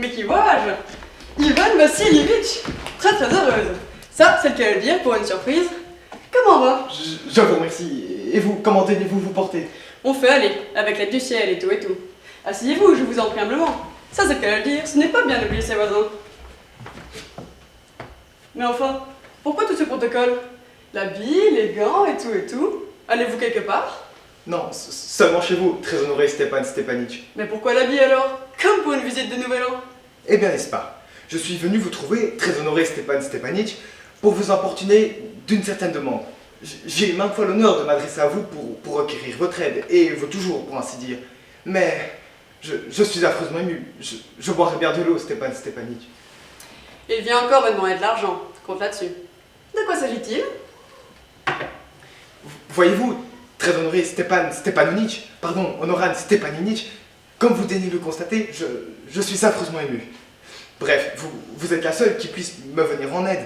Mais qui vois-je? Ivan Vassilievitch. Très très heureuse. Ça, c'est le cas de le dire pour une surprise. Comment va? Je vous remercie. Et vous, comment allez-vous vous porter? On fait aller, avec l'aide du ciel et tout et tout. Asseyez-vous, je vous en prie humblement. Ça, c'est le cas de le dire, ce n'est pas bien d'oublier ses voisins. Mais enfin, pourquoi tout ce protocole? L'habit, les gants et tout. Allez-vous quelque part? Non, seulement chez vous, très honoré Stepan Stepanitch. Mais pourquoi l'habit alors? Comme pour une visite de nouvel an. Eh bien, n'est-ce pas? Je suis venu vous trouver, très honoré Stepan Stepanitch, pour vous importuner d'une certaine demande. J'ai maintes fois l'honneur de m'adresser à vous pour requérir votre aide, et vous toujours, pour ainsi dire. Mais je suis affreusement ému. Je boirais bien de l'eau, Stepan Stepanitch. Il vient encore me demander de l'argent. Compte là-dessus. De quoi s'agit-il? Voyez-vous, très honoré Stepan Stepanovitch, pardon, Honoran Stepaninitch, comme vous daignez le constater, je suis affreusement ému. Bref, vous êtes la seule qui puisse me venir en aide,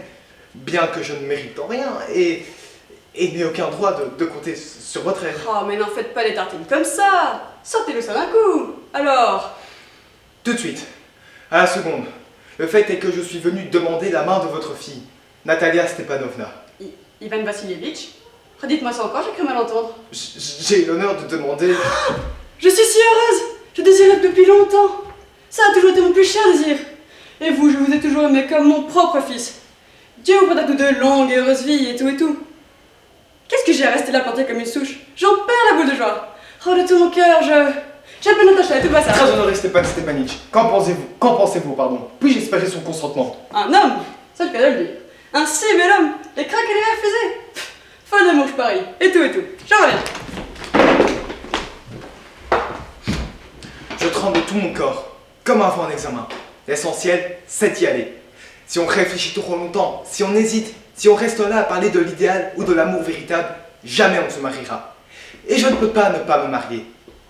bien que je ne mérite en rien, et n'ai aucun droit de compter sur votre aide. Oh, mais n'en faites pas les tartines comme ça. Sortez-le ça d'un coup. Alors? Tout de suite, à la seconde. Le fait est que je suis venu demander la main de votre fille, Natalia Stepanovna. Ivan Vassilievitch? Redites-moi ça encore, j'ai cru mal entendre. J'ai l'honneur de demander... Je suis si heureuse! Je désirais depuis longtemps. Ça a toujours été mon plus cher désir. Et vous, je vous ai toujours aimé comme mon propre fils. Dieu vous prête à tous de longues et heureuses vies et tout. Qu'est-ce que j'ai à rester là planté comme une souche? J'en perds la boule de joie. Oh, de tout mon cœur, j'appelle Natacha et tout ça. Très honoré Stepan Stepanitch, qu'en pensez-vous, pardon? Puis-je espérer son consentement? Un homme? C'est le cas de le dire. Un si bel homme, les craques et les refusés. Folle d'amour, je parie. Et tout. Je reviens. Je tremble de tout mon corps, comme avant un examen. L'essentiel, c'est d'y aller. Si on réfléchit trop longtemps, si on hésite, si on reste là à parler de l'idéal ou de l'amour véritable, jamais on ne se mariera. Et je ne peux pas ne pas me marier.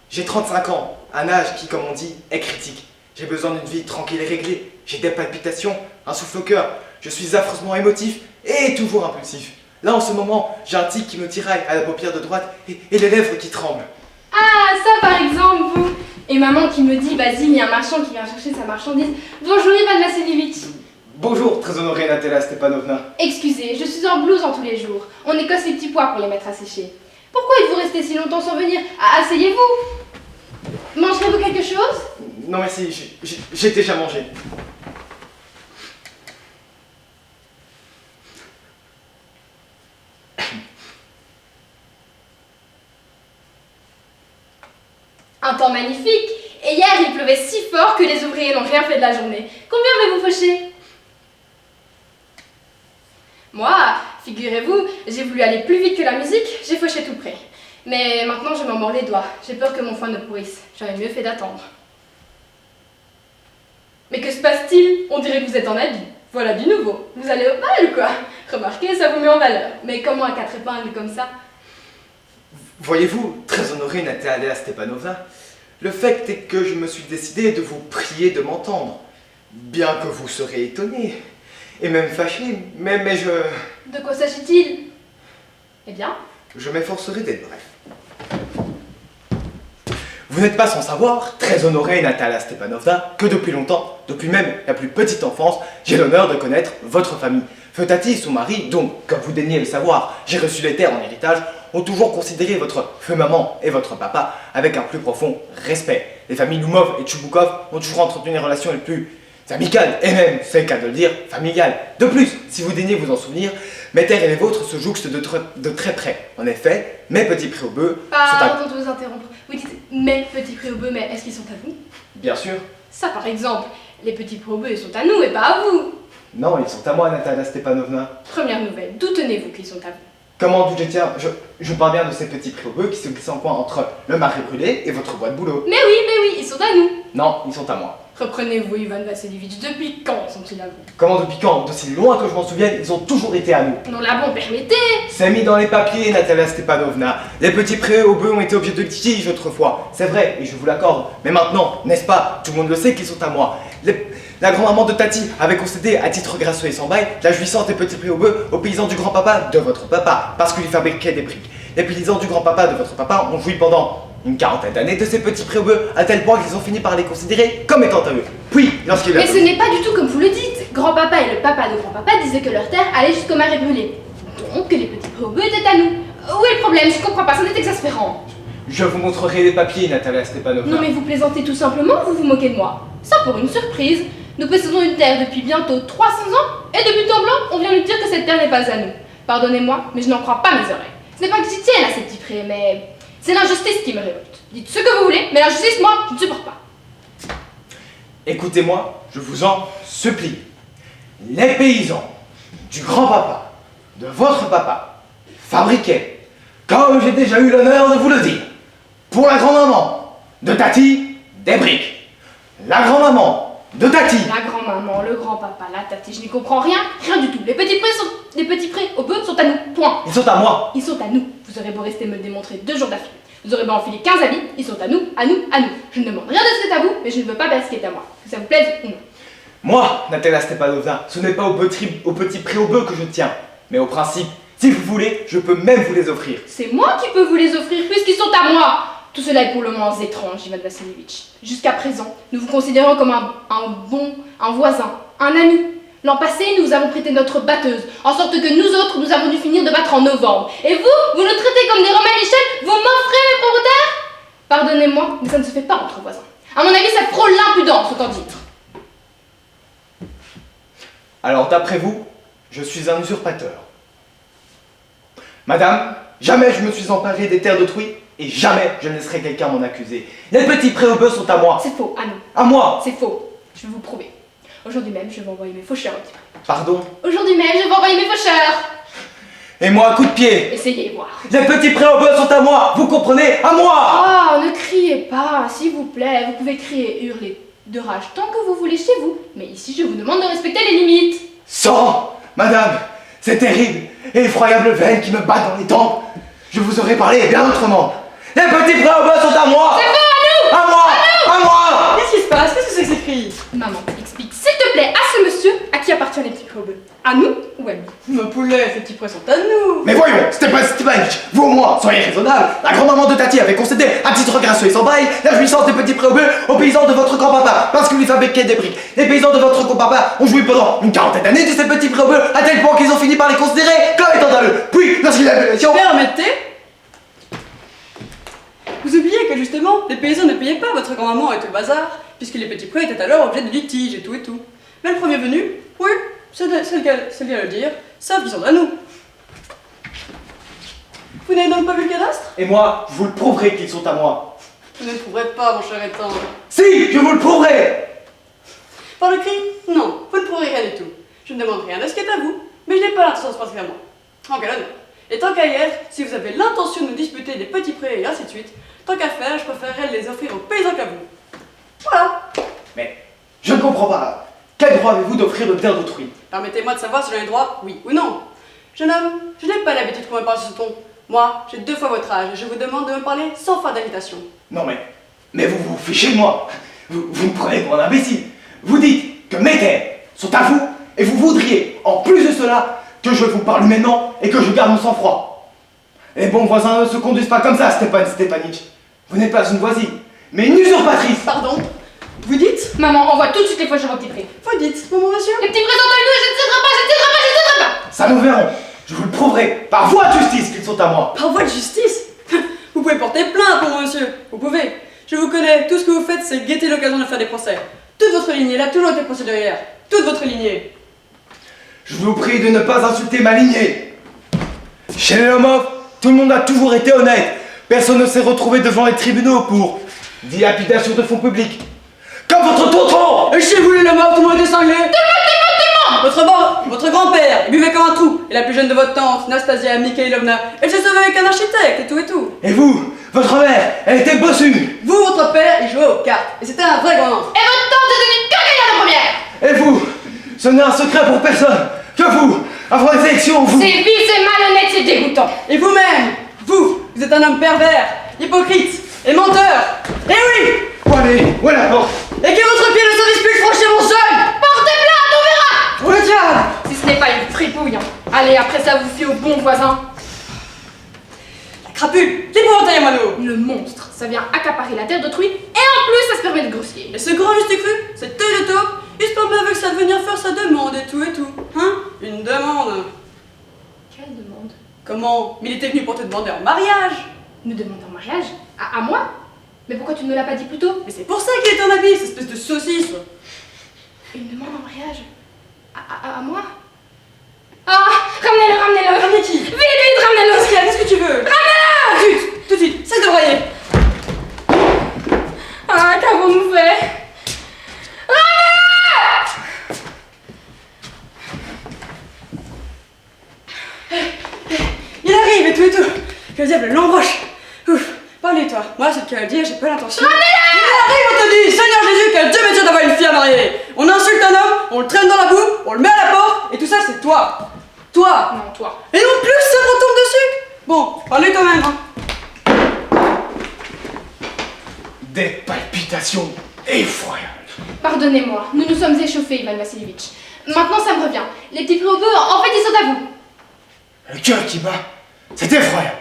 J'ai 35 ans, un âge qui, comme on dit, est critique. J'ai besoin d'une vie tranquille et réglée. J'ai des palpitations, un souffle au cœur. Je suis affreusement émotif et toujours impulsif. Là, en ce moment, j'ai un tic qui me tiraille à la paupière de droite et les lèvres qui tremblent. Ah, ça par exemple, vous. Et maman qui me dit, vas-y, il y a un marchand qui vient chercher sa marchandise. Bonjour Ivan Vassilievitch. Bonjour, très honorée Natalia Stepanovna. Excusez, je suis en blouse en tous les jours. On écosse les petits pois pour les mettre à sécher. Pourquoi êtes-vous resté si longtemps sans venir? Asseyez-vous. Mangerez-vous quelque chose? Non merci, j'ai déjà mangé. Un temps magnifique. Et hier, il pleuvait si fort que les ouvriers n'ont rien fait de la journée. Combien avez-vous fauché? Moi, figurez-vous, j'ai voulu aller plus vite que la musique, j'ai fauché tout près. Mais maintenant, je m'en mords les doigts. J'ai peur que mon foin ne pourrisse. J'aurais mieux fait d'attendre. Mais que se passe-t-il? On dirait que vous êtes en habit. Voilà du nouveau. Vous allez au bal ou quoi? Remarquez, ça vous met en valeur. Mais comment à quatre épingles comme ça? Voyez-vous, très honorée Natalia Stepanovna, le fait est que je me suis décidé de vous prier de m'entendre. Bien que vous serez étonné, et même fâché, mais je... De quoi s'agit-il? Eh bien? Je m'efforcerai d'être bref. Vous n'êtes pas sans savoir, très honorée Natalia Stepanovna, que depuis longtemps, depuis même la plus petite enfance, j'ai l'honneur de connaître votre famille. Feu Tati, son mari, dont, comme vous daignez le savoir, j'ai reçu les terres en héritage, ont toujours considéré votre feu maman et votre papa avec un plus profond respect. Les familles Loumov et Tchouboukov ont toujours entretenu les relations les plus amicales et même, c'est le cas de le dire, familiales. De plus, si vous daignez vous en souvenir, mes terres et les vôtres se jouxtent de très près. En effet, mes petits préaubeux sont à... Pardon de vous interrompre. Vous dites mes petits préaubeux, mais est-ce qu'ils sont à vous? Bien sûr. Ça par exemple, les petits préaubeux ils sont à nous et pas à vous. Non, ils sont à moi, Natalia Stepanovna. Première nouvelle, d'où tenez-vous qu'ils sont à vous? Comment d'où je tiens? Je parle bien de ces petits préaubeux qui se glissent en coin entre le marais brûlé et votre boîte de boulot. Mais oui, ils sont à nous. Non, ils sont à moi. Reprenez-vous, Ivan Vassilievitch, depuis quand sont-ils à vous? Comment depuis quand? D'aussi loin que je m'en souvienne, ils ont toujours été à nous. Non là bon, permettez. C'est mis dans les papiers, Natalia Stepanovna. Les petits préaubeux ont été objets de litige autrefois. C'est vrai, et je vous l'accorde. Mais maintenant, n'est-ce pas? Tout le monde le sait qu'ils sont à moi. La grand-maman de Tati avait concédé à titre gracieux et sans bail la jouissance des petits préaubeux aux paysans du grand-papa de votre papa, parce qu'il fabriquait des briques. Les paysans du grand-papa de votre papa ont joui pendant une quarantaine d'années de ces petits préaubeux, à tel point qu'ils ont fini par les considérer comme étant à eux. Puis, lorsqu'ils... Mais ce n'est pas du tout comme vous le dites. Grand-papa et le papa de grand-papa disaient que leur terre allait jusqu'au marais brûlé. Donc que les petits préaubeux étaient à nous. Où est le problème? Je comprends pas, ça n'est exaspérant. Je vous montrerai les papiers, Natalia Stepanovna. Non mais vous plaisantez tout simplement, vous vous moquez de moi. Ça pour une surprise. Nous possédons une terre depuis bientôt 300 ans, et de but en blanc, on vient nous dire que cette terre n'est pas à nous. Pardonnez-moi, mais je n'en crois pas mes oreilles. Ce n'est pas que j'y tienne à ces petits prés, mais c'est l'injustice qui me révolte. Dites ce que vous voulez, mais l'injustice, moi, je ne supporte pas. Écoutez-moi, je vous en supplie. Les paysans du grand-papa, de votre papa, fabriquaient, comme j'ai déjà eu l'honneur de vous le dire, pour la grand-maman de Tati, des briques. La grand-maman de Tati. La grand-maman, le grand-papa, la Tati, je n'y comprends rien, rien du tout. Les petits prés aux bœufs sont à nous, point. Ils sont à moi. Ils sont à nous. Vous aurez beau rester me le démontrer 2 jours d'affilée. Vous aurez beau enfiler 15 habits, ils sont à nous, à nous, à nous. Je ne demande rien de ce qui est à vous, mais je ne veux pas ce qui est à moi. Que ça vous plaise ou non. Moi, Natalia Stepanovna, ce n'est pas au petit prix au bœuf que je tiens, mais au principe. Si vous voulez, je peux même vous les offrir. C'est moi qui peux vous les offrir puisqu'ils sont à moi. Tout cela est pour le moins étrange, Ivan Vassilievitch. Jusqu'à présent, nous vous considérons comme un voisin, un ami. L'an passé, nous vous avons prêté notre batteuse, en sorte que nous autres, nous avons dû finir de battre en novembre. Et vous nous traitez comme des Romains Michel, vous m'offrez mes propriétaires? Pardonnez-moi, mais ça ne se fait pas entre voisins. À mon avis, ça frôle l'impudence, autant dire. Alors, d'après vous, je suis un usurpateur. Madame, jamais je me suis emparé des terres d'autrui, et jamais je ne laisserai quelqu'un m'en accuser. Les petits prés au bœuf sont à moi. C'est faux, à nous. À moi. C'est faux. Je vais vous prouver. Aujourd'hui même, je vais envoyer mes faucheurs au petit pré. Pardon. Aujourd'hui même, je vais envoyer mes faucheurs. Et moi, coup de pied. Essayez, voir. Les petits prés au bœuf sont à moi. Vous comprenez? À moi. Oh, ne criez pas, s'il vous plaît. Vous pouvez crier et hurler de rage tant que vous voulez chez vous. Mais ici, je vous demande de respecter les limites. Sang. Madame, c'est terrible et effroyable veine qui me bat dans les tempes. Je vous aurais parlé bien autrement. Les petits prés au bœuf sont à moi. C'est faux, à nous. À moi. À moi. Qu'est-ce qui se passe? Qu'est-ce que c'est que ces cris? Maman, explique s'il te plaît à ce monsieur à qui appartiennent les petits prés au bœuf. À nous ou à lui? Mon poulet, ces petits prés sont à nous. Mais voyons, Stepan Stepanich, vous au moins, soyez raisonnable. La grand-maman de Tati avait concédé, à titre gracieux et sans bail, la jouissance des petits prés au bœuf aux paysans de votre grand-papa, parce que lui fabriquait des briques. Les paysans de votre grand-papa ont joui pendant une quarantaine d'années de ces petits prés au bœuf, à tel point qu'ils ont fini par les considérer comme étant à eux. Puis, lorsqu'il a l'élection... Permettez? Vous oubliez que justement, les paysans ne payaient pas votre grand-maman et tout le bazar, puisque les petits prés étaient alors objet de litige et tout. Mais le premier venu, oui, c'est bien le dire, savent qu'ils sont à nous. Vous n'avez donc pas vu le cadastre? Et moi, je vous le prouverai qu'ils sont à moi. Vous ne le trouverez pas, mon cher étang. Si, je vous le prouverai. Par le cri? Non, vous ne pourrez rien du tout. Je ne demande rien de ce qui est à vous, mais je n'ai pas l'intention de se passer à moi. En quel honneur. Et tant qu'à y être, si vous avez l'intention de nous disputer des petits prés et ainsi de suite, tant qu'à faire, je préférerais les offrir aux paysans qu'à vous. Voilà. Mais, je ne comprends pas. Quel droit avez-vous d'offrir de terre d'autrui? Permettez-moi de savoir si j'en ai droit, oui ou non. Jeune homme, je n'ai pas l'habitude qu'on me parle sur ce ton. Moi, j'ai 2 fois votre âge et je vous demande de me parler sans fin d'invitation. Non mais vous vous fichez de moi. Vous me prenez pour un imbécile. Vous dites que mes terres sont à vous et vous voudriez, en plus de cela, que je vous parle humainement et que je garde mon sang-froid. Les bons voisins ne se conduisent pas comme ça, Stepan Stepanich. Vous n'êtes pas une voisine, mais une usurpatrice. Pardon? Vous dites? Maman, envoie tout de suite les faucheurs au petit pré. Vous dites, mon monsieur? Les petits prés sont à nous et je ne céderai pas, je ne céderai pas, je ne céderai pas. Ça nous verrons. Je vous le prouverai par voie de justice qu'ils sont à moi. Par voie de justice? Vous pouvez porter plainte, mon monsieur. Vous pouvez. Je vous connais. Tout ce que vous faites, c'est guetter l'occasion de faire des procès. Toute votre lignée, là, toujours été procédurière. Toute votre lignée. Je vous prie de ne pas insulter ma lignée. Chez les Lomov, tout le monde a toujours été honnête. Personne ne s'est retrouvé devant les tribunaux pour dilapidation de fonds publics. Comme votre tonton. Et chez vous, les Lomov, tout le monde était cinglé. Tout le monde. Votre grand-père, il buvait comme un trou. Et la plus jeune de votre tante, Nastasia Mikhailovna, elle s'est sauvée avec un architecte et tout. Et vous, votre mère, elle était bossue. Vous, votre père, il jouait aux cartes. Et c'était un vrai grand enfant. Et votre tante est devenue que gagnante de première. Et vous, ce n'est un secret pour personne que vous, avant les élections, vous... C'est vil, c'est malhonnête, c'est dégoûtant. Et vous-même, vous êtes un homme pervers, hypocrite et menteur. Et oui. Bon allez, où est la porte? Et que votre pied ne se dispute franchir mon seuil. Portez plainte, on verra. Pour le diable. Si ce n'est pas une fripouille. Allez, après ça, vous fiez au bon voisin. La crapule, l'épouvantail à moineau. Le monstre, Ça vient accaparer la terre d'autrui et en plus ça se permet de grossier. Et ce grand juste cru, cette tête de taupe, il se permet avec ça de venir faire sa demande et tout. Hein? Une demande. Quelle demande? Comment? Mais il était venu pour te demander en mariage. Me demander en mariage? À moi? Mais pourquoi tu ne me l'as pas dit plus tôt? Mais c'est pour ça qu'il est en habit, cette espèce de saucisse. Une demande en mariage? À moi? Ah! Ramenez-le, ramenez-le! Ramenez qui? Vite, vite, ramenez-le! Qu'est-ce que tu veux? Ramenez-le! Tout de suite, ça devrait aller. Ah, qu'avons-nous fait? Il arrive et tout. Que le diable l'embroche. Ouf, parlez-toi. Moi, c'est le cas de dire, j'ai pas l'intention. Il arrive, on te dit, Seigneur Jésus, quel Dieu m'est d'avoir une fille à marier. On insulte un homme, on le traîne dans la boue, on le met à la porte, et tout ça, c'est toi. Toi. Non, toi. Et en plus, ça retombe dessus. Bon, parlez toi-même, hein. Des palpitations effroyables. Pardonnez-moi, nous nous sommes échauffés, Ivan Vassilievitch. Maintenant, ça me revient. Les petits prix au bœuf, en fait, ils sont à vous. Le cœur qui bat, c'est effroyable.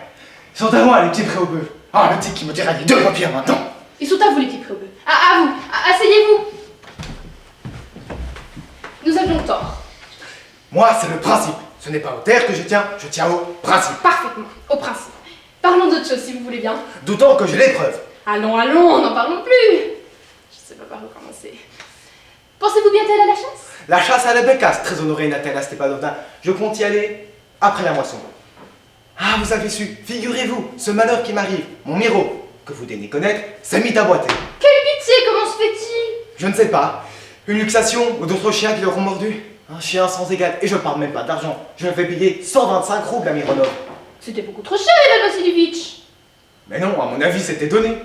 Ils sont à moi, les petits préaubeux. Ah, le type qui me dira les deux paupières maintenant. Ils sont à vous, les petits prix au bœuf. À vous. Asseyez-vous. Nous avions tort. Moi, c'est le principe. Ce n'est pas aux terres que je tiens au principe. Parfaitement. Au principe. Parlons d'autre chose, si vous voulez bien. D'autant que j'ai les preuves. Allons, allons, n'en parlons plus. Je sais pas par où commencer. Pensez-vous bien aller à la chasse? La chasse à la bécasse, très honorée Natalia Stepanovna. Je compte y aller après la moisson. Ah, vous avez su, figurez-vous, ce malheur qui m'arrive, mon Miro, que vous daignez connaître, s'est mis à boiter. Quelle pitié, comment se fait-il? Je ne sais pas, une luxation ou d'autres chiens qui l'auront mordu. Un chien sans égal, et je parle même pas d'argent. Je le fais payer 125 roubles à Mironov. C'était beaucoup trop cher, Ivan Vassilievitch. Mais non, à mon avis, c'était donné.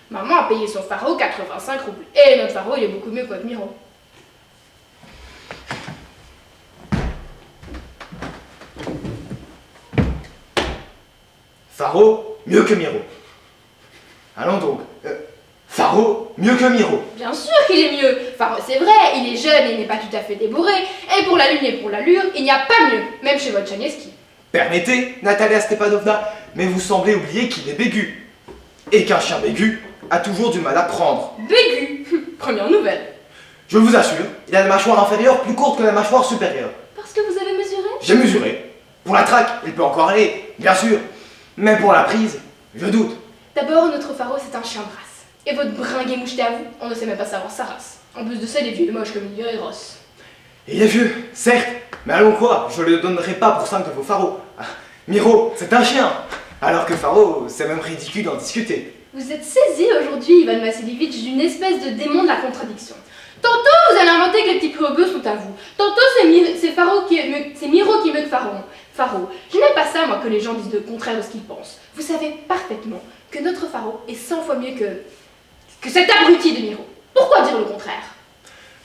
Maman a payé son pharaon 85 roubles. Et notre pharaon, il est beaucoup mieux que votre Miro. Pharaon, mieux que Miro. Allons donc. Pharaon, mieux que Miro. Bien sûr qu'il est mieux. Pharaon, c'est vrai, il est jeune et il n'est pas tout à fait débourré. Et pour la lune et pour l'allure, il n'y a pas mieux, même chez votre Chanieski. Permettez, Natalia Stepanovna, mais vous semblez oublier qu'il est bégu. Et qu'un chien bégu a toujours du mal à prendre. Bégu. Première nouvelle. Je vous assure, il a la mâchoire inférieure plus courte que la mâchoire supérieure. Parce que vous avez mesuré? J'ai mesuré. Pour la traque, il peut encore aller, bien sûr. Mais pour la prise, je doute. D'abord, notre pharaon, c'est un chien de race. Et votre bringue moucheté à vous, on ne sait même pas savoir sa race. En plus de ça, il est vieux et moche comme une vieille rosse. Il est vieux, certes, mais allons quoi, je le donnerai pas pour 5 de vos pharaons. Ah, Miro, c'est un chien. Alors que Pharaon, c'est même ridicule d'en discuter. Vous êtes saisi aujourd'hui, Ivan Vassilievitch, d'une espèce de démon de la contradiction. Tantôt, vous allez inventer que les petits prix au bœuf sont à vous. Tantôt, c'est Miro qui est mieux que Pharaon. Pharaon, je n'aime pas ça, moi, que les gens disent le contraire de ce qu'ils pensent. Vous savez parfaitement que notre Pharaon est 100 fois mieux que cet abruti de Miro. Pourquoi dire le contraire?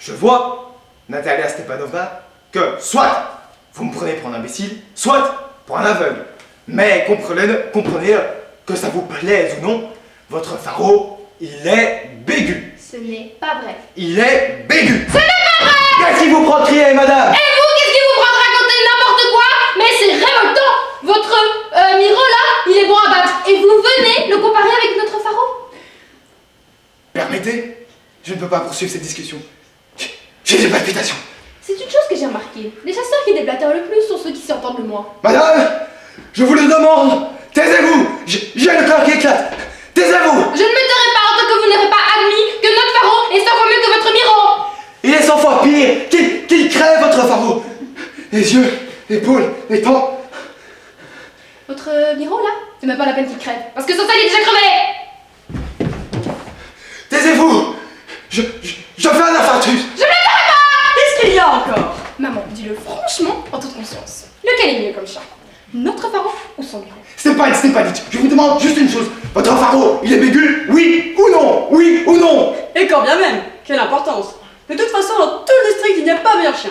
Je vois, Natalia Stepanovna, que soit vous me prenez pour un imbécile, soit pour un aveugle. Mais comprenez que ça vous plaise ou non, votre Pharaon, il est bégu. Ce n'est pas vrai. Il est bégu. Ce n'est pas vrai! Qu'est-ce qui vous prend de crier, madame? Et vous, qu'est-ce qui vous prend de raconter n'importe quoi? Mais c'est révoltant! Votre Miro là, il est bon à battre. Et vous venez le comparer avec notre Pharaon? Permettez, je ne peux pas poursuivre cette discussion. J'ai des palpitations. C'est une chose que j'ai remarquée. Les chasseurs qui déblatèrent le plus sont ceux qui s'entendent le moins. Madame, je vous le demande, taisez-vous. J'ai le cœur qui éclate. Taisez-vous. Je ne me tairai pas en tant que vous n'aurez pas admis que notre Pharaon est 100 fois mieux que votre Miro. Il est 100 fois pire qu'il crève, votre Pharaon. Les yeux, les épaules, les temps. Votre Miro là, c'est même pas la peine qu'il crève. Parce que sans ça, il est déjà crevé. Taisez-vous. Je fais un infarctus. Je ne le tairai pas. Qu'est-ce qu'il y a encore? Maman, dis-le franchement, en toute conscience. Lequel est mieux comme chien? Notre Pharaon ou son Miro? Stepanitch, je vous demande juste une chose. Votre Pharaon, il est bégu, oui ou non? Oui ou non? Et quand bien même, quelle importance. De toute façon, dans tout le district, il n'y a pas meilleur chien.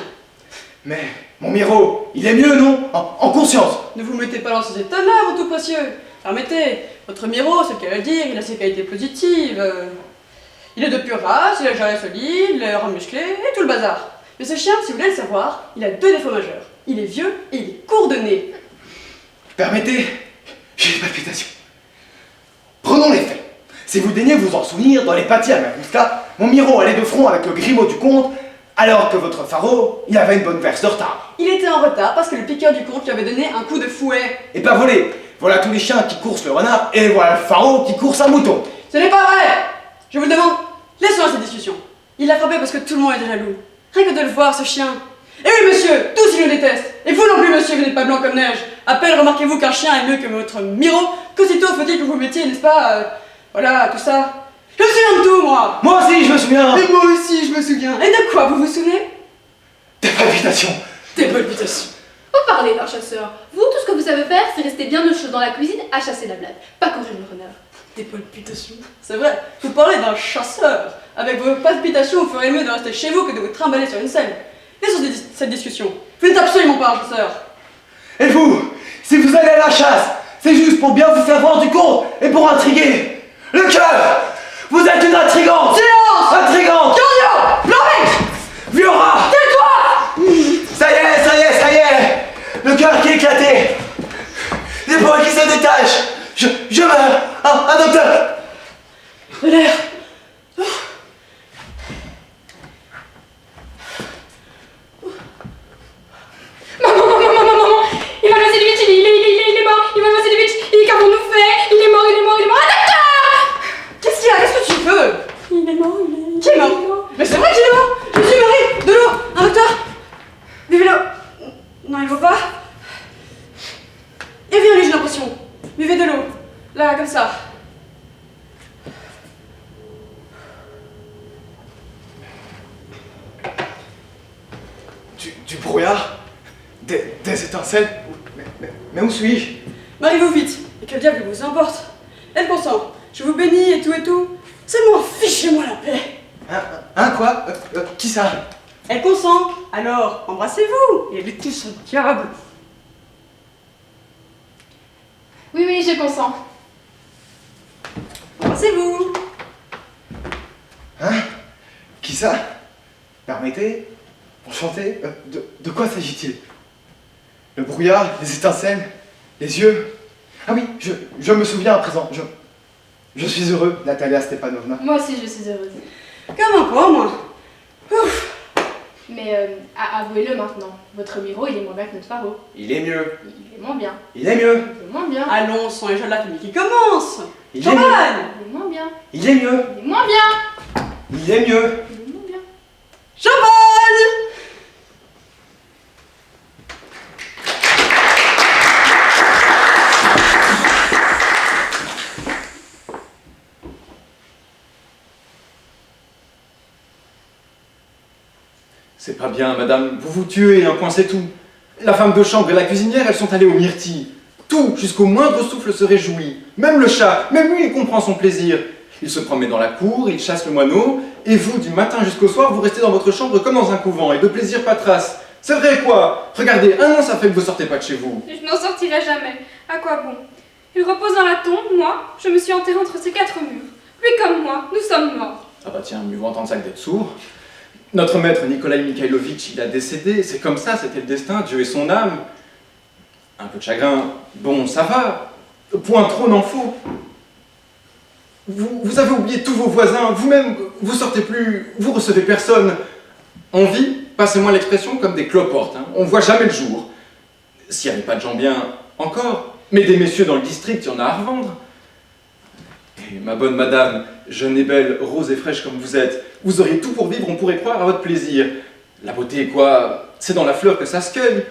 Mais, mon Miro, il est mieux, non? En conscience. Ne vous mettez pas dans ces états-là, vous tout précieux. Permettez, votre Miro, c'est le cas de le dire, il a ses qualités positives. Il est de pure race, il a jarret solide, il est musclé, et tout le bazar. Mais ce chien, si vous voulez le savoir, il a 2 défauts majeurs. Il est vieux et il est court de nez. Permettez, j'ai des palpitations. Prenons les faits. Si vous daignez vous en souvenir, dans les pâtis à Mergouska, mon Miro allait de front avec le grimaud du comte, alors que votre Faro, il avait une bonne verse de retard. Il était en retard parce que le piqueur du comte lui avait donné un coup de fouet. Et pas volé. Voilà tous les chiens qui coursent le renard, et voilà le Faro qui course un mouton. Ce n'est pas vrai! Je vous le demande, laissons cette discussion. Il l'a frappé parce que tout le monde était jaloux. Rien que de le voir, ce chien. Et oui, monsieur, tous ils le détestent. Et vous non plus, monsieur, vous n'êtes pas blanc comme neige. À peine remarquez-vous qu'un chien est mieux que votre Miro, qu'aussitôt faut-il que vous mettiez, n'est-ce pas, voilà, tout ça. Je me souviens de tout, moi. Moi aussi, je me souviens. Et moi aussi, je me souviens. Et de quoi, vous vous souvenez? Des palpitations. Des palpitations. Vous parlez d'un chasseur. Vous, tout ce que vous savez faire, c'est rester bien au chaud dans la cuisine à chasser la blatte, pas courir le renard. Des palpitations. C'est vrai, vous parlez d'un chasseur. Avec vos palpitations, vous ferez mieux de rester chez vous que de vous trimballer sur une selle. Laissons cette discussion. Vous n'êtes absolument pas un chasseur. Et vous, si vous allez à la chasse, c'est juste pour bien vous faire voir du compte et pour intriguer. Le cœur, vous êtes une intrigante. Silence! Intrigante. Claudio! Blanc-bec! Viora. Tais-toi! Ça y est, ça y est, ça y est. Le cœur qui est éclaté. L'épaule qui se détache. Je meurs. Un docteur. De l'air. Maman, Ivan Vasilevitch, il est mort, Ivan Vasilevitch, qu'avons-nous fait? Il est mort, ah, docteur! Qu'est-ce qu'il y a? Qu'est-ce que tu veux? Il est mort, Qui est mort? Mais c'est vrai qu'il est mort! Je suis Marie! De l'eau! Un docteur! Buvez l'eau! Non, il faut pas. Et viens, j'ai l'impression. Buvez de l'eau. Là, comme ça. Du brouillard. Des étincelles. Mais où suis-je? Mariez-vous vite. Et que le diable vous importe. Elle consent. Je vous bénis et tout. Seulement, fichez-moi la paix. Quoi? Qui ça? Elle consent. Alors, embrassez-vous. Et luttez son diable. Oui, je consens. Embrassez-vous. Qui ça? Permettez? Enchanté? De quoi s'agit-il? Le brouillard, les étincelles, les yeux. Ah oui, je me souviens à présent. Je suis heureux, Natalia Stepanovna. Moi aussi, je suis heureuse. Comme un porc, moi. Ouf. Mais avouez-le maintenant, votre Miro, il est moins bien que notre Faro. Il est mieux. Il est moins bien. Il est mieux. Il est moins bien. Allons, sang et la famille qui commence. Il est mieux. Champagne. Il est moins bien. Il est mieux. Il est moins bien. Il est mieux. Il est moins bien. Champagne. C'est pas bien, madame, vous vous tuez, un point c'est tout. La femme de chambre et la cuisinière, elles sont allées aux myrtilles. Tout, jusqu'au moindre souffle se réjouit. Même le chat, même lui, il comprend son plaisir. Il se promène dans la cour, il chasse le moineau, et vous, du matin jusqu'au soir, vous restez dans votre chambre comme dans un couvent, et de plaisir pas trace. C'est vrai quoi? Regardez, un an ça fait que vous sortez pas de chez vous. Je n'en sortirai jamais. À quoi bon? Il repose dans la tombe, moi, je me suis enterrée entre ces quatre murs. Lui comme moi, nous sommes morts. Ah bah tiens, mieux vaut entendre ça que d'être sourd. Notre maître Nikolai Mikhailovitch, il a décédé, c'est comme ça, c'était le destin, Dieu et son âme. Un peu de chagrin, bon, ça va. Point trop n'en faut. Vous avez oublié tous vos voisins, vous-même, vous sortez plus, vous recevez personne. On vit, passez-moi l'expression, comme des cloportes, hein. On voit jamais le jour. S'il n'y avait pas de gens bien, encore, mais des messieurs dans le district, il y en a à revendre. Et ma bonne madame, jeune et belle, rose et fraîche comme vous êtes, vous auriez tout pour vivre, on pourrait croire à votre plaisir. La beauté, quoi, c'est dans la fleur que ça se cueille.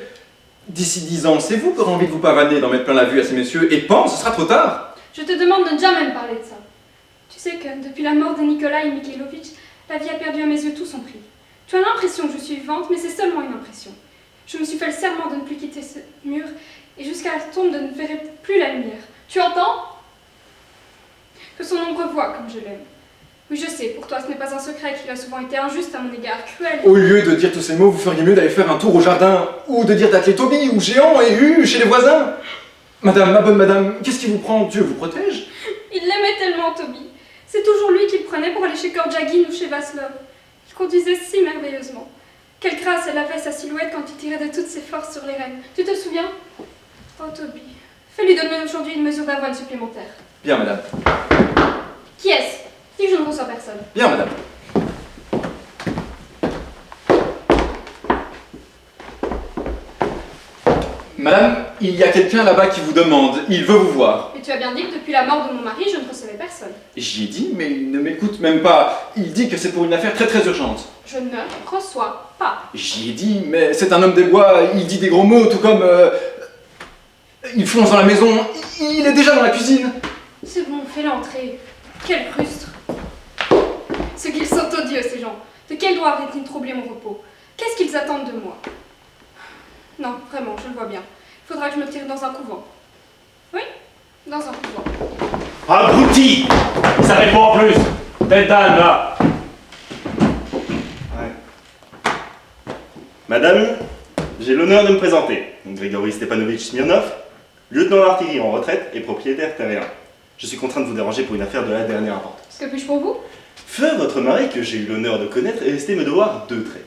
D'ici 10 ans, c'est vous qui aurez envie de vous pavaner, d'en mettre plein la vue à ces messieurs, et pense, ce sera trop tard. Je te demande de ne jamais me parler de ça. Tu sais que, depuis la mort de Nikolai Mikhailovitch, la vie a perdu à mes yeux tout son prix. Tu as l'impression que je suis vivante, mais c'est seulement une impression. Je me suis fait le serment de ne plus quitter ce mur, et jusqu'à la tombe de ne verrai plus la lumière. Tu entends? Que son ombre voit comme je l'aime. Oui, je sais, pour toi ce n'est pas un secret qu'il a souvent été injuste à mon égard, cruel. Au lieu de dire tous ces mots, vous feriez mieux d'aller faire un tour au jardin, ou de dire d'atteler Toby, ou Géant, et chez les voisins. Madame, ma bonne madame, qu'est-ce qui vous prend? Dieu vous protège. Il l'aimait tellement, Toby. C'est toujours lui qui le prenait pour aller chez Korjagin ou chez Vaslov. Il conduisait si merveilleusement. Quelle grâce elle avait sa silhouette quand il tirait de toutes ses forces sur les rênes. Tu te souviens? Oh, Toby, fais-lui donner aujourd'hui une mesure d'avoine supplémentaire. Bien, madame. Qui est-ce? Dis que je ne reçois personne. Bien, madame. Madame, il y a quelqu'un là-bas qui vous demande. Il veut vous voir. Mais tu as bien dit que depuis la mort de mon mari, je ne recevais personne. J'y ai dit, mais il ne m'écoute même pas. Il dit que c'est pour une affaire très très urgente. Je ne reçois pas. J'y ai dit, mais c'est un homme des bois, il dit des gros mots, tout comme... il fonce dans la maison, il est déjà dans la cuisine. C'est bon, fais l'entrée. Quel frustre. Ce qu'ils sont odieux, ces gens. De quel droit auraient-ils troublé mon repos? Qu'est-ce qu'ils attendent de moi? Non, vraiment, je le vois bien. Il faudra que je me tire dans un couvent. Oui, dans un couvent. Abruti! Ça répond en plus! Tête d'âne, là! Ouais. Madame, j'ai l'honneur de me présenter. Grigory Stepanovitch Smirnov, lieutenant d'artillerie en retraite et propriétaire terrien. Je suis contraint de vous déranger pour une affaire de la dernière importance. Que puis-je pour vous? Feu, votre mari, que j'ai eu l'honneur de connaître, est resté me devoir 2 traites.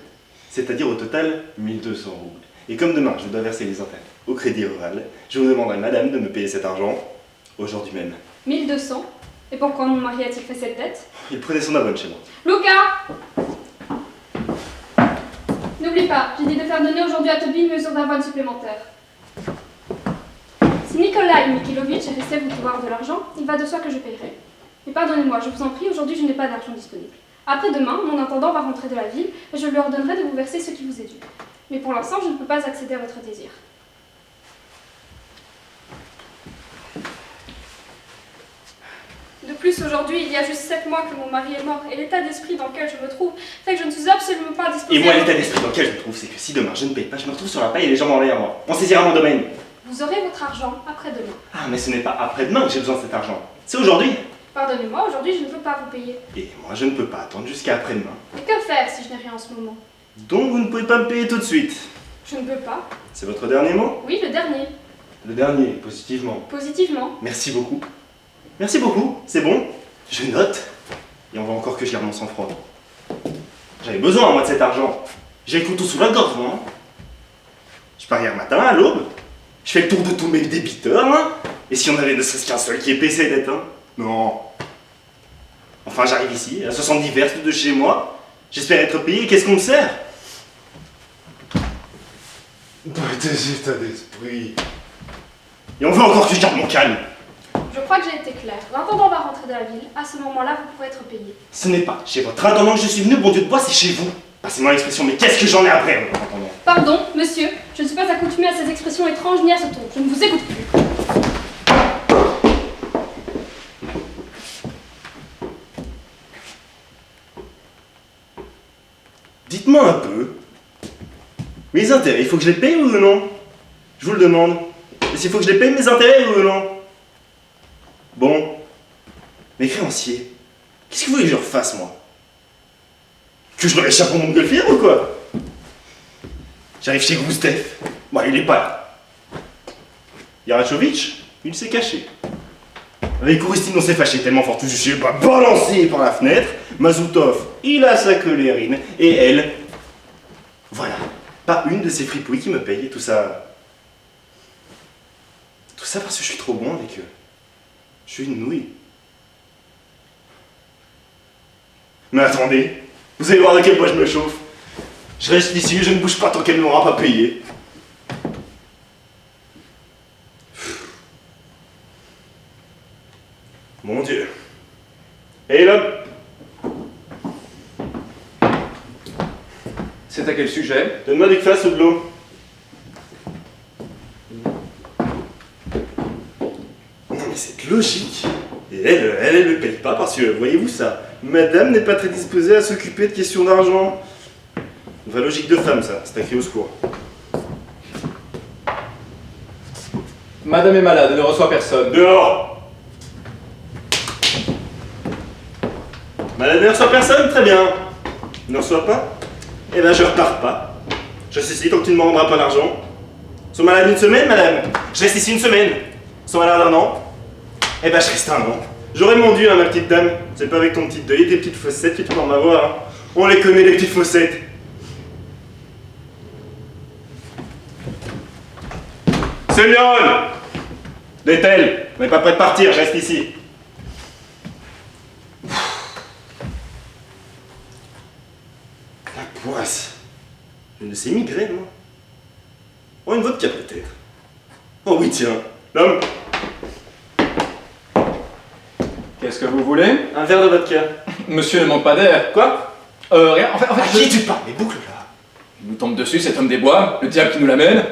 C'est-à-dire au total 1200 roubles. Et comme demain, je dois verser les intérêts au crédit rural, je vous demanderai, madame, de me payer cet argent aujourd'hui même. 1200? Et pourquoi mon mari a-t-il fait cette dette? Il prenait son avoine chez moi. Luca! N'oublie pas, j'ai dit de faire donner aujourd'hui à Toby une mesure d'avoine supplémentaire. Si Nikolai Mikhailovitch est resté vous devoir de l'argent, il va de soi que je payerai. Mais pardonnez-moi, je vous en prie, aujourd'hui je n'ai pas d'argent disponible. Après-demain, mon intendant va rentrer de la ville et je lui ordonnerai de vous verser ce qui vous est dû. Mais pour l'instant, je ne peux pas accéder à votre désir. De plus, aujourd'hui, il y a juste 7 mois que mon mari est mort, et l'état d'esprit dans lequel je me trouve fait que je ne suis absolument pas disposée Et moi, à... l'état d'esprit dans lequel je me trouve, c'est que si demain je ne paye pas, je me retrouve sur la paille et les gens m'en à moi. On saisira mon domaine. Vous aurez votre argent après-demain. Ah, mais ce n'est pas après-demain que j'ai besoin de cet argent. C'est aujourd'hui. Pardonnez-moi, aujourd'hui, je ne peux pas vous payer. Et moi, je ne peux pas attendre jusqu'à après-demain. Et que faire si je n'ai rien en ce moment? Donc, vous ne pouvez pas me payer tout de suite. Je ne peux pas. C'est votre dernier mot? Oui, le dernier. Le dernier, positivement. Positivement. Merci beaucoup. Merci beaucoup, c'est bon. Je note. Et on voit encore que je garde mon sang-froid. J'avais besoin, moi, de cet argent. J'ai le couteau sous la gorge, moi. Je pars hier matin, à l'aube. Je fais le tour de tous mes débiteurs, hein. Et si on avait ne serait-ce qu'un seul qui est PC d'être, hein. Non. Enfin, j'arrive ici, à 70 versts de chez moi. J'espère être payé, qu'est-ce qu'on me sert? Dans tes états d'esprit. Et on veut encore que je garde mon calme. Je crois que j'ai été claire. L'intendant va rentrer de la ville. À ce moment-là, vous pourrez être payé. Ce n'est pas chez votre intendant que je suis venu, bon Dieu de bois, c'est chez vous. Passez-moi l'expression, mais qu'est-ce que j'en ai après, votre intendant? Pardon, monsieur. Je ne suis pas accoutumée à ces expressions étranges ni à ce ton. Je ne vous écoute plus. Dites-moi un peu. Mes intérêts, il faut que je les paye ou non? Je vous le demande. Et s'il faut que je les paye, mes intérêts ou non? Bon. Mes créanciers, qu'est-ce que vous voulez que je leur fasse, moi? Que je leur échappe au monde golfière ou quoi? J'arrive chez Goustev. Bon, il est pas là. Yarachovitch, il s'est caché. Avec Kouristine, on s'est fâché tellement fort, tout je sais pas, balancé par la fenêtre. Mazoutov, il a sa colérine. Et elle, voilà, pas une de ces fripouilles qui me paye. Et tout ça. Tout ça parce que je suis trop bon avec eux. Je suis une nouille. Mais attendez, vous allez voir de quel bois je me chauffe. Je reste ici, je ne bouge pas tant qu'elle ne m'aura pas payé. Mon Dieu. Et l'homme? C'est à quel sujet? Donne-moi des glaces ou de l'eau. Non mais c'est logique. Et elle ne paye pas parce que, voyez-vous ça, madame n'est pas très disposée à s'occuper de questions d'argent. Une vraie logique de femme ça, c'est un cri au secours. Madame est malade, elle ne reçoit personne. Dehors! Madame ne reçoit personne? Très bien. Ne reçoit pas? Eh ben je repars pas. Je reste ici tant que tu ne me rendras pas l'argent. Sont malades une semaine, madame? Je reste ici une semaine. Sont malades un an? Eh ben je reste un an. J'aurais mon dû, hein, ma petite dame. C'est pas avec ton petit deuil et tes petites fossettes que tu vas m'avoir. Hein. On les connaît, les petites fossettes. Semyon! Détel, on n'est pas prêt de partir, je reste ici. mince. Je ne sais migrer, moi. Oh, une vodka peut-être. Oh oui, tiens. L'homme, Qu'est-ce que vous voulez? un verre de vodka. Monsieur ne manque pas d'air. Quoi? Rien. En fait, À qui tu parles? Les boucles là. Il nous tombe dessus, cet homme des bois, le diable qui nous l'amène.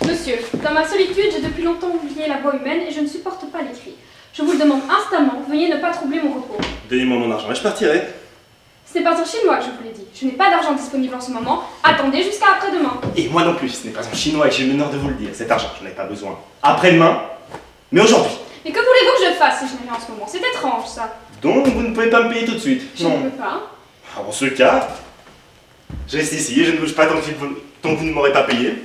Monsieur, dans ma solitude, j'ai depuis longtemps oublié la voix humaine et je ne supporte pas les cris. Je vous le demande instamment, veuillez ne pas troubler mon repos. Donnez-moi mon argent et je partirai. Ce n'est pas en chinois que je vous l'ai dit. Je n'ai pas d'argent disponible en ce moment. Attendez jusqu'à après-demain. Et moi non plus, ce n'est pas en chinois et j'ai l'honneur de vous le dire. Cet argent, je n'en ai pas besoin. Après-demain, mais aujourd'hui. Mais que voulez-vous que je fasse si je n'ai rien en ce moment? C'est étrange, ça. Donc vous ne pouvez pas me payer tout de suite. Je ne peux pas. En ce cas, je reste ici et je ne bouge pas tant que vous ne m'aurez pas payé.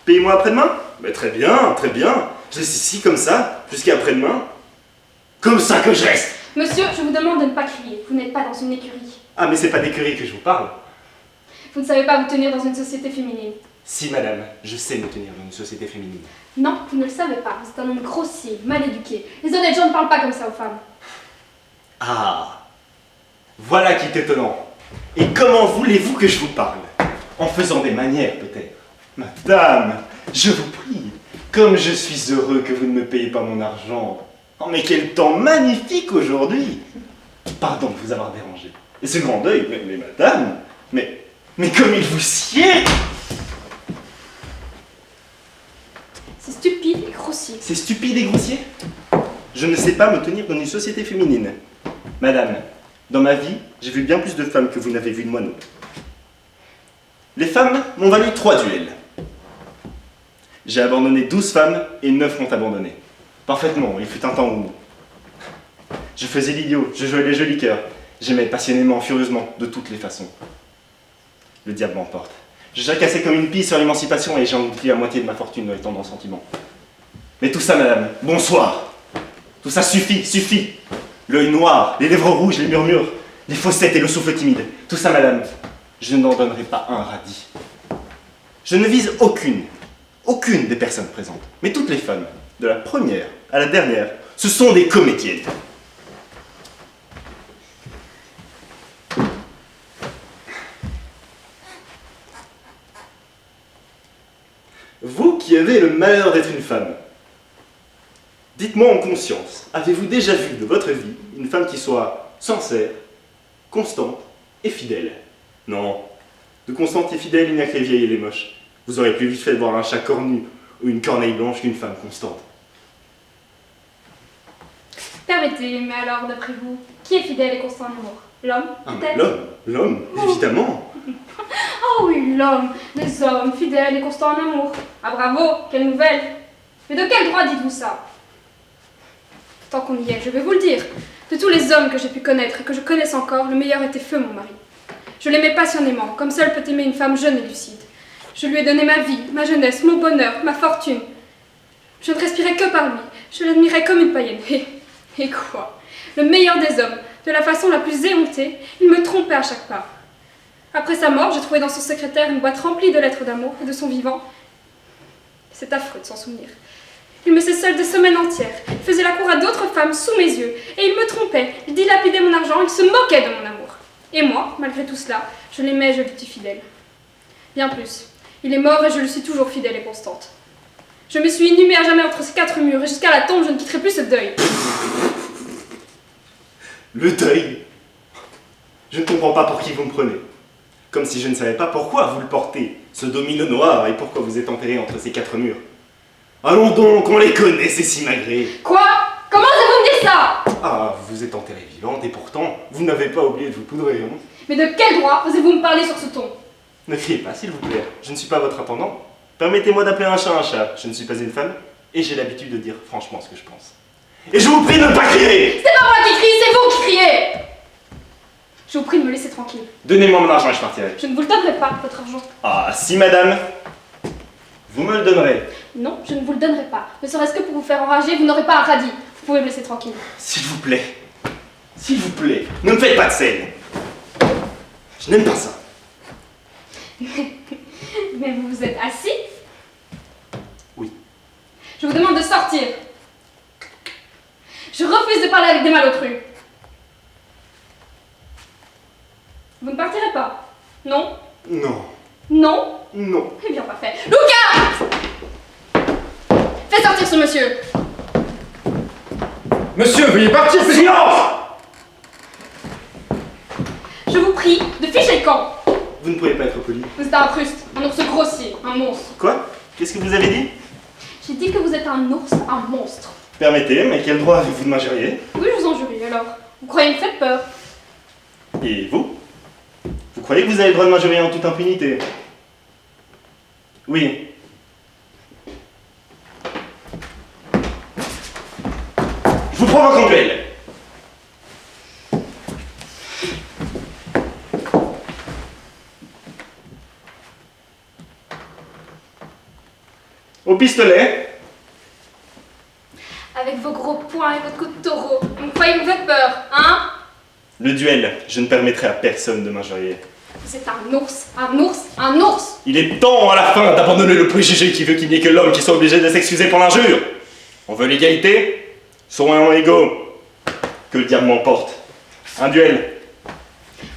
Payez-moi après-demain? Mais très bien, très bien. Je reste ici comme ça, jusqu'à après-demain. Comme ça que je reste. Monsieur, je vous demande de ne pas crier. Vous n'êtes pas dans une écurie. Ah mais c'est pas d'écurie que je vous parle. Vous ne savez pas vous tenir dans une société féminine. Si madame, je sais me tenir dans une société féminine. Non, vous ne le savez pas. Vous êtes un homme grossier, mal éduqué. Les honnêtes gens ne parlent pas comme ça aux femmes. Ah, voilà qui est étonnant. Et comment voulez-vous que je vous parle? En faisant des manières peut-être. Madame, je vous prie, comme je suis heureux que vous ne me payez pas mon argent. Oh mais quel temps magnifique aujourd'hui. Pardon de vous avoir dérangé. Et ce grand deuil, mais madame, mais comme il vous sied. C'est stupide et grossier. C'est stupide et grossier. Je ne sais pas me tenir dans une société féminine. Madame, dans ma vie, j'ai vu bien plus de femmes que vous n'avez vu de moineaux. Les femmes m'ont valu 3 duels. J'ai abandonné 12 femmes et 9 m'ont abandonné. Parfaitement, il fut un temps où je faisais l'idiot, je jouais les jolis cœurs. J'aimais passionnément, furieusement, de toutes les façons. Le diable m'emporte. Je jacassais comme une pie sur l'émancipation et j'ai englouti la moitié de ma fortune dans les tendres sentiments. Mais tout ça, madame, bonsoir. Tout ça suffit, suffit. L'œil noir, les lèvres rouges, les murmures, les fossettes et le souffle timide. Tout ça, madame, je n'en donnerai pas un radis. Je ne vise aucune des personnes présentes. Mais toutes les femmes, de la première à la dernière, ce sont des comédiennes. Vous qui avez le malheur d'être une femme, dites-moi en conscience, avez-vous déjà vu de votre vie une femme qui soit sincère, constante et fidèle? Non, de constante et fidèle, il n'y a que les vieilles et les moches. Vous aurez plus vite fait de voir un chat cornu ou une corneille blanche qu'une femme constante. Permettez, mais alors, d'après vous, qui est fidèle et constant en amour? L'homme, Ah, peut-être? l'homme, évidemment. Oh oui, l'homme, les hommes, fidèles et constants en amour. Ah bravo, quelle nouvelle! Mais de quel droit dites-vous ça? Tant qu'on y est, je vais vous le dire. De tous les hommes que j'ai pu connaître et que je connaisse encore, le meilleur était Feu, mon mari. Je l'aimais passionnément, comme seul peut aimer une femme jeune et lucide. Je lui ai donné ma vie, ma jeunesse, mon bonheur, ma fortune. Je ne respirais que par lui. Je l'admirais comme une païenne. Et quoi? Le meilleur des hommes, de la façon la plus éhontée, il me trompait à chaque pas. Après sa mort, j'ai trouvé dans son secrétaire une boîte remplie de lettres d'amour et de son vivant. C'est affreux de s'en souvenir. Il me cessait des semaines entières. Il faisait la cour à d'autres femmes sous mes yeux. Et il me trompait. Il dilapidait mon argent. Il se moquait de mon amour. Et moi, malgré tout cela, je l'aimais et je lui suis fidèle. Bien plus. Il est mort et je lui suis toujours fidèle et constante. Je me suis inhumée à jamais entre ces 4 murs et jusqu'à la tombe, je ne quitterai plus ce deuil. Le deuil. Je ne comprends pas pour qui vous me prenez. Comme si je ne savais pas pourquoi vous le portez, ce domino noir, et pourquoi vous êtes enterré entre ces 4 murs. Allons donc, on les connaît, ces simagrées. Quoi? Comment osez-vous me dire ça? Ah, vous êtes enterrée vivante, et pourtant, vous n'avez pas oublié de vous poudrer, hein. Mais de quel droit osez-vous me parler sur ce ton? Ne criez pas, s'il vous plaît. Je ne suis pas votre intendant. Permettez-moi d'appeler un chat. Je ne suis pas une femme, et j'ai l'habitude de dire franchement ce que je pense. Et je vous prie de ne pas crier! C'est pas moi qui crie, c'est vous qui criez! Je vous prie de me laisser tranquille. Donnez-moi mon argent et je partirai. Je ne vous le donnerai pas, votre argent. Ah, si madame, vous me le donnerez. Non, je ne vous le donnerai pas. Ne serait-ce que pour vous faire enrager, vous n'aurez pas un radis. Vous pouvez me laisser tranquille. S'il vous plaît, ne me faites pas de scène. Je n'aime pas ça. Mais vous vous êtes assis? Oui. Je vous demande de sortir. Je refuse de parler avec des malotrus. Non? Non. Non? Non. Eh bien, parfait. Lucas! Fais sortir ce monsieur! Monsieur, veuillez partir! Silence! Je vous prie de ficher le camp! Vous ne pouvez pas être poli. Vous êtes un fruste, un ours grossier, un monstre. Quoi? Qu'est-ce que vous avez dit? J'ai dit que vous êtes un ours, un monstre. Permettez, mais quel droit avez-vous de m'injurier? Oui, je vous en jurie, alors. Vous croyez me faire peur? Et vous? Vous croyez que vous avez le droit de m'injurier en toute impunité? Oui. Je vous provoque en duel. Au pistolet. Avec vos gros poings et votre coup de taureau. Vous croyez me faire peur, hein? Le duel. Je ne permettrai à personne de m'injurier. Vous êtes un ours, un ours, un ours! Il est temps à la fin d'abandonner le préjugé qui veut qu'il n'y ait que l'homme qui soit obligé de s'excuser pour l'injure. On veut l'égalité. Soyons égaux. Que le diable m'emporte. Un duel.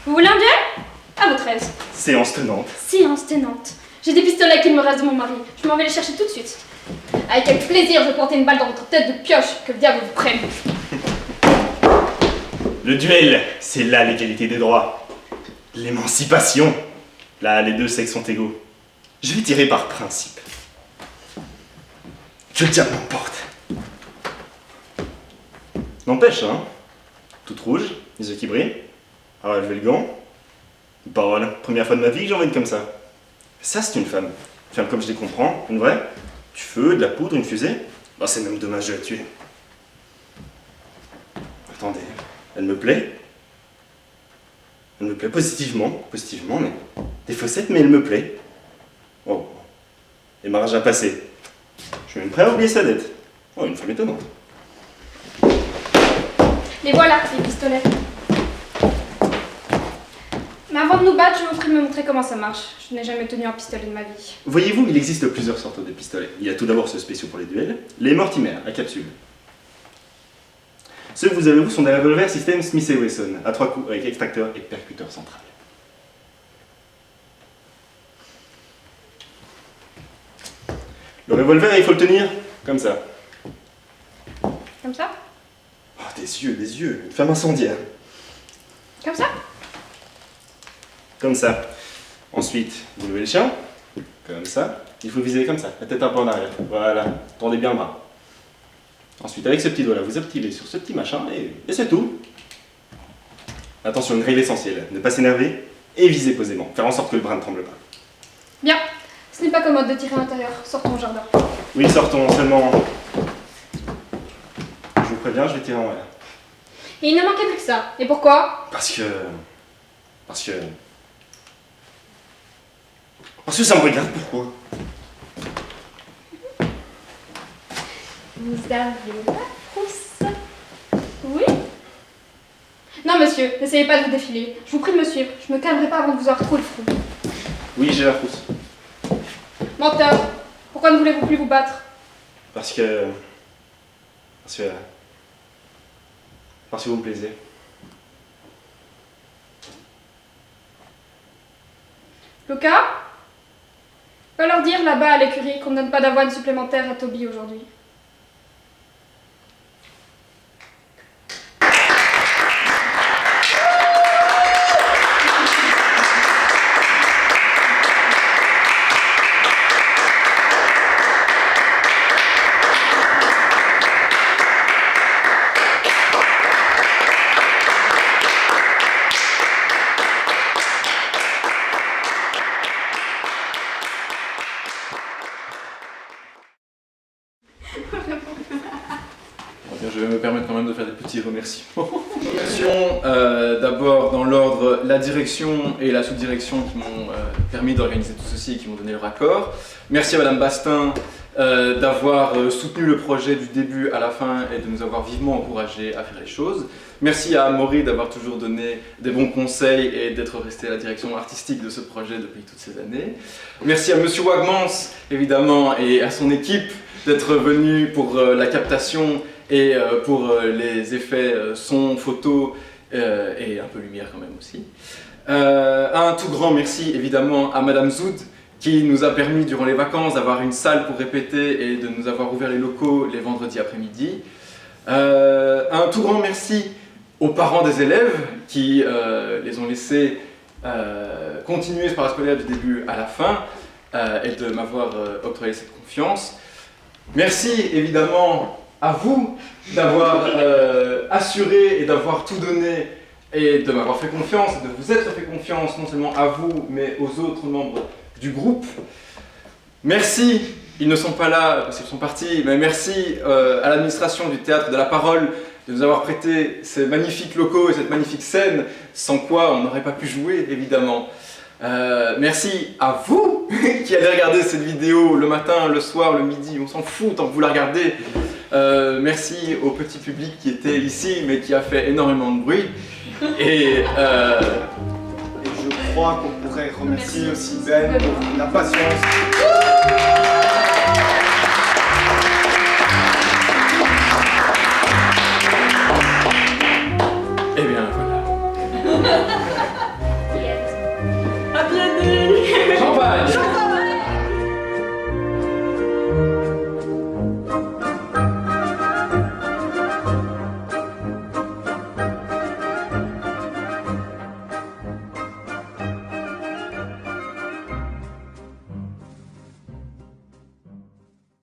Vous voulez un duel? À votre aise. Séance tenante. Séance tenante. J'ai des pistolets qu'il me reste de mon mari. Je m'en vais les chercher tout de suite. Avec quel plaisir je vais planter une balle dans votre tête de pioche. Que le diable vous prenne. Le duel, c'est là l'égalité des droits. L'émancipation. Là, les deux sexes sont égaux. Je vais tirer par principe. Que le diable m'emporte. N'empêche, hein. Toute rouge, les yeux qui brillent. Ah ouais, je vais le gant. Une parole. Première fois de ma vie que j'en vois une comme ça. Ça, c'est une femme. Une femme comme je les comprends. Une vraie. Du feu, de la poudre, une fusée. Bah, c'est même dommage de la tuer. Attendez. Elle me plaît. Elle me plaît positivement, mais des fossettes, mais elle me plaît. Oh, démarrage à passer. Je suis même prêt à oublier sa dette. Oh, une femme étonnante. Les voilà, les pistolets. Mais avant de nous battre, je vous prie de me montrer comment ça marche. Je n'ai jamais tenu un pistolet de ma vie. Voyez-vous, il existe plusieurs sortes de pistolets. Il y a tout d'abord ceux spéciaux pour les duels, les Mortimer à capsule. Ceux que vous avez vus sont des revolvers système Smith & Wesson, à 3 coups avec extracteur et percuteur central. Le revolver, il faut le tenir comme ça. Comme ça? Oh, des yeux, une femme incendiaire. Comme ça? Comme ça. Ensuite, vous levez le chien, comme ça. Il faut viser comme ça, la tête un peu en arrière. Voilà, tendez bien le bras. Ensuite, avec ce petit doigt-là, vous appuyez sur ce petit machin et c'est tout. Attention, une règle essentielle, ne pas s'énerver et viser posément. Faire en sorte que le bras ne tremble pas. Bien. Ce n'est pas commode de tirer à l'intérieur. Sortons au jardin. Oui, sortons, seulement... Je vous préviens, je vais tirer en l'air. Et il ne manquait plus que ça. Et pourquoi? Parce que ça me regarde, pourquoi? Vous avez la frousse. Oui? Non, monsieur, n'essayez pas de vous défiler. Je vous prie de me suivre. Je me calmerai pas avant de vous avoir trop le front. Oui, j'ai la frousse. Menteur. Pourquoi ne voulez-vous plus vous battre? Parce que vous me plaisez. Lucas? Va leur dire là-bas à l'écurie qu'on ne donne pas d'avoine supplémentaire à Toby aujourd'hui. Je vais me permettre quand même de faire des petits remerciements. D'abord, dans l'ordre, la direction et la sous-direction qui m'ont permis d'organiser tout ceci et qui m'ont donné leur accord. Merci à Madame Bastin d'avoir soutenu le projet du début à la fin et de nous avoir vivement encouragés à faire les choses. Merci à Amaury d'avoir toujours donné des bons conseils et d'être resté à la direction artistique de ce projet depuis toutes ces années. Merci à Monsieur Wagmans, évidemment, et à son équipe d'être venu pour la captation et pour les effets son, photo et un peu lumière quand même aussi. Un tout grand merci évidemment à Madame Zoud qui nous a permis durant les vacances d'avoir une salle pour répéter et de nous avoir ouvert les locaux les vendredis après-midi. Un tout grand merci aux parents des élèves qui les ont laissés continuer ce parascolaire du début à la fin et de m'avoir octroyé cette confiance. Merci évidemment à vous d'avoir assuré et d'avoir tout donné et de m'avoir fait confiance, et de vous être fait confiance non seulement à vous mais aux autres membres du groupe. Merci, ils ne sont pas là parce qu'ils sont partis, mais merci à l'administration du Théâtre de la Parole de nous avoir prêté ces magnifiques locaux et cette magnifique scène, sans quoi on n'aurait pas pu jouer évidemment. Merci à vous qui allez regarder cette vidéo le matin, le soir, le midi, on s'en fout tant que vous la regardez. Merci au petit public qui était ici mais qui a fait énormément de bruit. Et je crois qu'on pourrait remercier aussi Ben pour la patience.